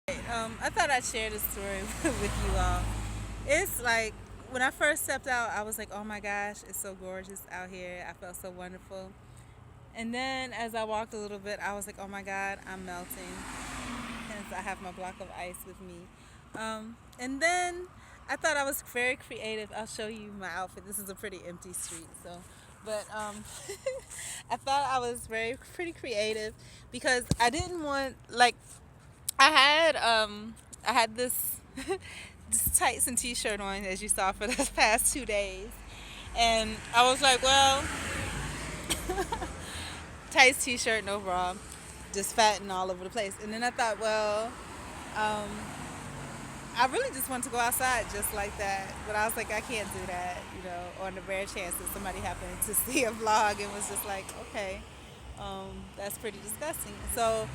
I thought I'd share this story with you all. It's like when I first stepped out, I was like, oh my gosh, it's so gorgeous out here. I felt so wonderful. And then as I walked a little bit, I was like, oh my God, I'm melting. Hence, I have my block of ice with me. And then I thought I was very creative. I'll show you my outfit. This is a pretty empty street, so. But I thought I was pretty creative because I didn't want like I had this this tights and t-shirt on as you saw for the past 2 days, and I was like, well, tights, t-shirt, no bra, just fat and all over the place. And then I thought, well, um, I really just want to go outside just like that, but I was like, I can't do that, on the rare chance that somebody happened to see a vlog and was just like, okay, that's pretty disgusting. So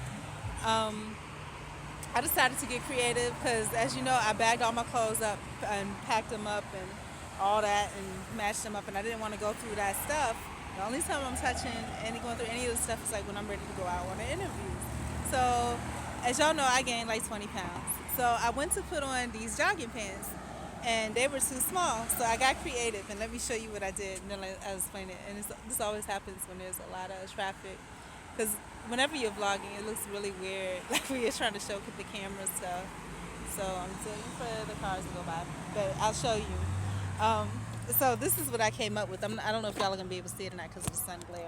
I decided to get creative because, as you know, I bagged all my clothes up and packed them up and all that and matched them up, and I didn't want to go through that stuff. The only time I'm touching and going through any of the stuff is like when I'm ready to go out on an interview. So, as y'all know, I gained like 20 pounds. So I went to put on these jogging pants, and they were too small. So I got creative, and let me show you what I did, and then I'll explain it. And this always happens when there's a lot of traffic, because whenever you're vlogging, it looks really weird, like when you're trying to show the camera stuff. So I'm waiting for the cars to go by, but I'll show you. So this is what I came up with. I don't know if y'all are gonna be able to see it or not because of the sun glare.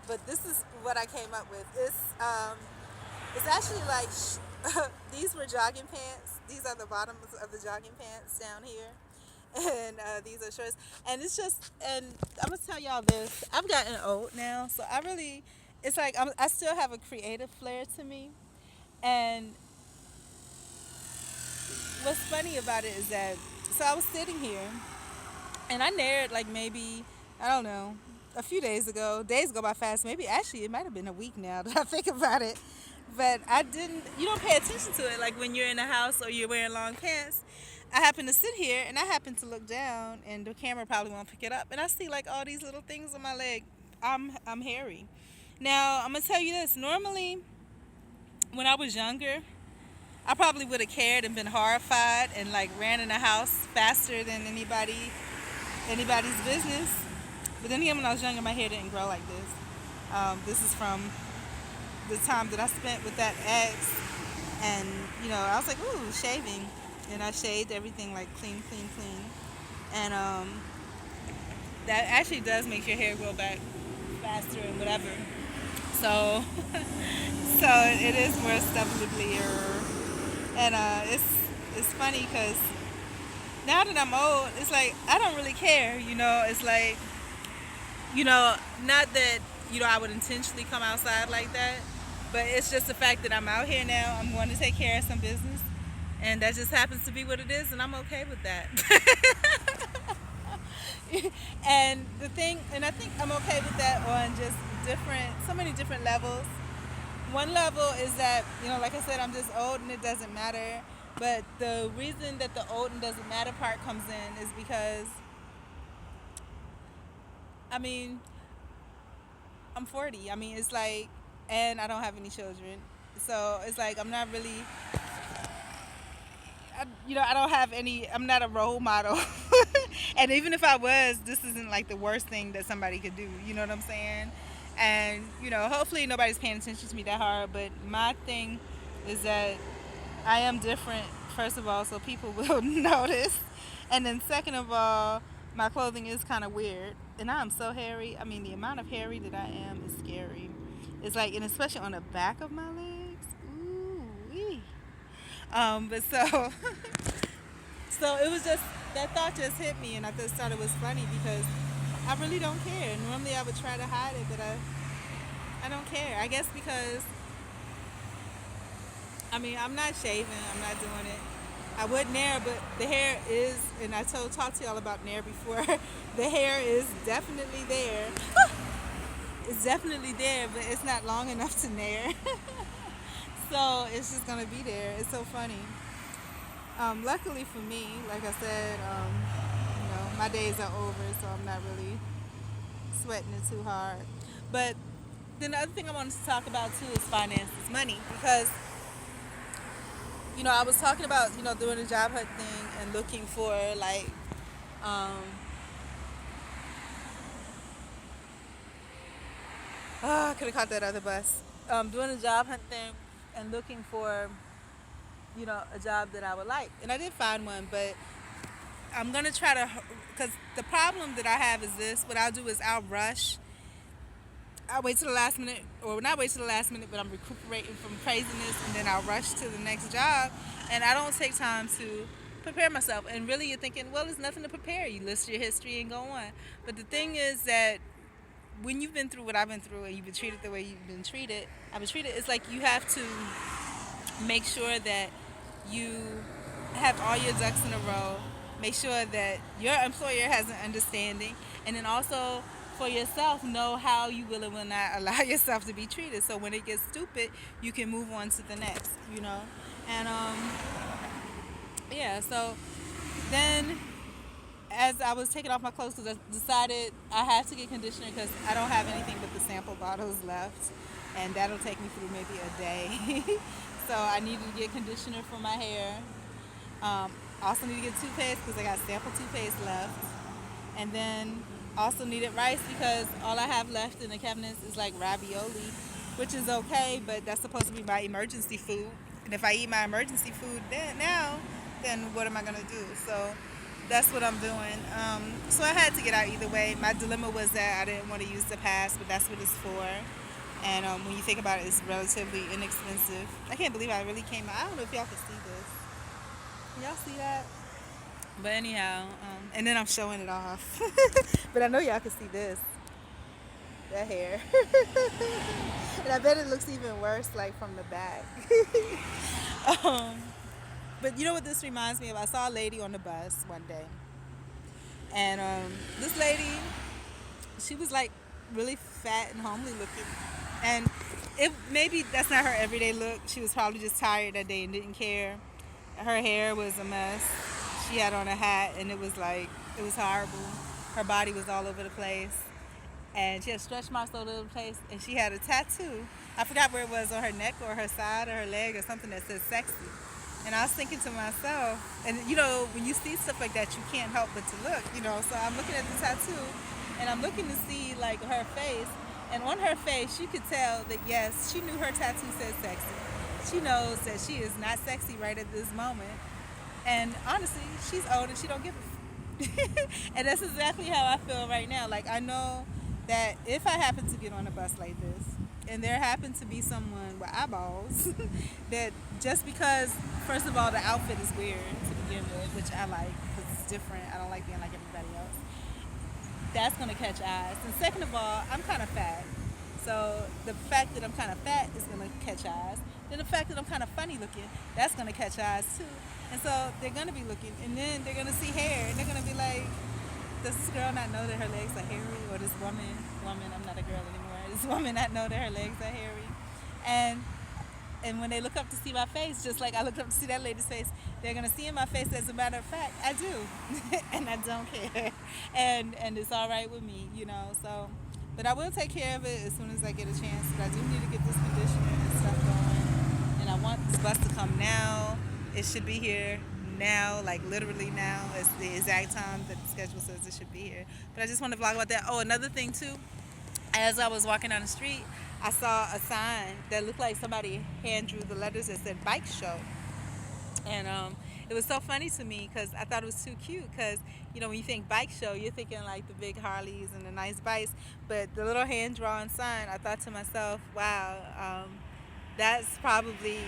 But this is what I came up with. It's actually like these were jogging pants. These are the bottoms of the jogging pants down here, and these are shorts. And it's just, and I'm gonna tell y'all this. I've gotten old now, so it's like I still have a creative flair to me. And what's funny about it is that, so I was sitting here, and I narrowed like maybe, I don't know, a few days ago. Days go by fast. Maybe actually it might have been a week now that I think about it. But you don't pay attention to it like when you're in the house or you're wearing long pants. I happen to sit here and I happen to look down, and the camera probably won't pick it up, and I see like all these little things on my leg. I'm hairy. Now I'm gonna tell you this. Normally, when I was younger, I probably would have cared and been horrified and like ran in the house faster than anybody's business. But then again, when I was younger, my hair didn't grow like this. This is from the time that I spent with that ex, and I was like, ooh, shaving, and I shaved everything like clean, and that actually does make your hair grow back faster and whatever. So, so it is more stubbornly, and it's funny because now that I'm old, it's like I don't really care. It's like, not that I would intentionally come outside like that, but it's just the fact that I'm out here now. I'm going to take care of some business, and that just happens to be what it is, and I'm okay with that. And I think I'm okay with that on just so many different levels. One level is that, like I said, I'm just old and it doesn't matter. But the reason that the old and doesn't matter part comes in is because, I'm 40. It's like, and I don't have any children. So it's like I'm not really, I don't have any, I'm not a role model. And even if I was, this isn't like the worst thing that somebody could do. You know what I'm saying? And, hopefully nobody's paying attention to me that hard. But my thing is that I am different, first of all, so people will notice. And then second of all, my clothing is kind of weird. And I am so hairy. The amount of hairy that I am is scary. It's like, and especially on the back of my legs. Ooh-wee. But so, so it was just, that thought just hit me, and I just thought it was funny because I really don't care. Normally I would try to hide it, but I don't care. I guess because, I'm not shaving, I'm not doing it. I would nair, but the hair is, and I talked to y'all about nair before, the hair is definitely there. It's definitely there, but it's not long enough to nair. So it's just gonna be there. It's so funny. Luckily for me, like I said, my days are over, so I'm not really sweating it too hard. But then the other thing I wanted to talk about too is finances, money, because I was talking about, doing a job hunt thing and looking for like, um, I could have caught that other bus. Doing a job hunt thing and looking for, a job that I would like. And I did find one, but I'm going to try to, because the problem that I have is this. What I'll do is I'll rush. I'll wait till the last minute, or not wait till the last minute, but I'm recuperating from craziness, and then I'll rush to the next job. And I don't take time to prepare myself. And really, you're thinking, well, there's nothing to prepare. You list your history and go on. But the thing is that when you've been through what I've been through and you've been treated the way I've been treated, it's like you have to make sure that you have all your ducks in a row. Make sure that your employer has an understanding, and then also for yourself, know how you will and will not allow yourself to be treated. So when it gets stupid, you can move on to the next, And yeah, so then as I was taking off my clothes, because I decided I have to get conditioner because I don't have anything but the sample bottles left, and that'll take me through maybe a day. So I needed to get conditioner for my hair. Also need to get toothpaste because I got sample toothpaste left, and then also needed rice because all I have left in the cabinets is like ravioli, which is okay, but that's supposed to be my emergency food. And if I eat my emergency food then what am I gonna do? So that's what I'm doing. So I had to get out either way. My dilemma was that I didn't want to use the pass, but that's what it's for. And when you think about it, it's relatively inexpensive. I can't believe I really came out. I don't know if y'all can see this. Can y'all see that? But anyhow, and then I'm showing it off. But I know y'all can see this. That hair. And I bet it looks even worse, like, from the back. But you know what this reminds me of? I saw a lady on the bus one day. And this lady, she was, like, really fat and homely looking. And maybe that's not her everyday look. She was probably just tired that day and didn't care. Her hair was a mess. She had on a hat, and it was horrible. Her body was all over the place. And she had stretch marks all over the place. And she had a tattoo. I forgot where it was, on her neck or her side or her leg or something that says sexy. And I was thinking to myself, and when you see stuff like that, you can't help but to look, So I'm looking at the tattoo, and I'm looking to see, like, her face. And on her face, you could tell that, yes, she knew her tattoo said sexy. She knows that she is not sexy right at this moment. And honestly, she's old and she don't give a And that's exactly how I feel right now. Like, I know that if I happen to get on a bus like this, and there happened to be someone with eyeballs, that just because, first of all, the outfit is weird to begin with, which I like because it's different. I don't like being like everybody else. That's going to catch eyes. And second of all, I'm kind of fat. So the fact that I'm kind of fat is going to catch eyes. Then the fact that I'm kind of funny looking, that's going to catch eyes too. And so they're going to be looking. And then they're going to see hair. And they're going to be like, does this girl not know that her legs are hairy? Or this woman, I'm not a girl anymore. This woman not know that her legs are hairy? And when they look up to see my face, just like I looked up to see that lady's face, they're going to see in my face, as a matter of fact, I do. And I don't care. And it's all right with me, So, but I will take care of it as soon as I get a chance. But I do need to get this conditioner and stuff going. And I want this bus to come now. It should be here now, like literally now. It's the exact time that the schedule says it should be here. But I just want to vlog about that. Oh, another thing too. As I was walking down the street, I saw a sign that looked like somebody hand drew the letters that said bike show. And it was so funny to me because I thought it was too cute because, when you think bike show, you're thinking like the big Harleys and the nice bikes. But the little hand-drawn sign, I thought to myself, wow, that's probably,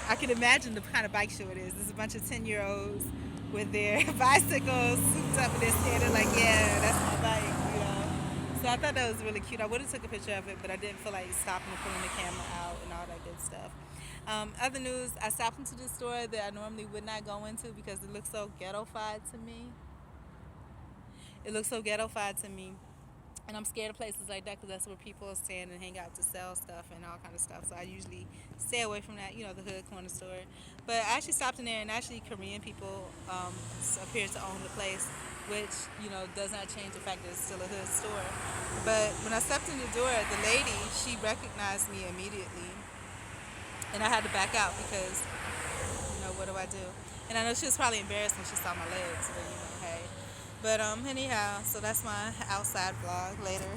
I can imagine the kind of bike show it is. There's a bunch of 10-year-olds with their bicycles souped up and they're standing like, yeah, that's my bike, So I thought that was really cute. I would have took a picture of it, but I didn't feel like stopping and pulling the camera out and all that good stuff. Other news, I stopped into the store that I normally would not go into because it looks so ghetto-fied to me. And I'm scared of places like that because that's where people stand and hang out to sell stuff and all kind of stuff. So I usually stay away from that, the hood corner store. But I actually stopped in there, and actually Korean people appear to own the place, which, does not change the fact that it's still a hood store. But when I stepped in the door, the lady, she recognized me immediately. And I had to back out because what do I do? And I know she was probably embarrassed when she saw my legs, but hey. But anyhow, so that's my outside vlog later.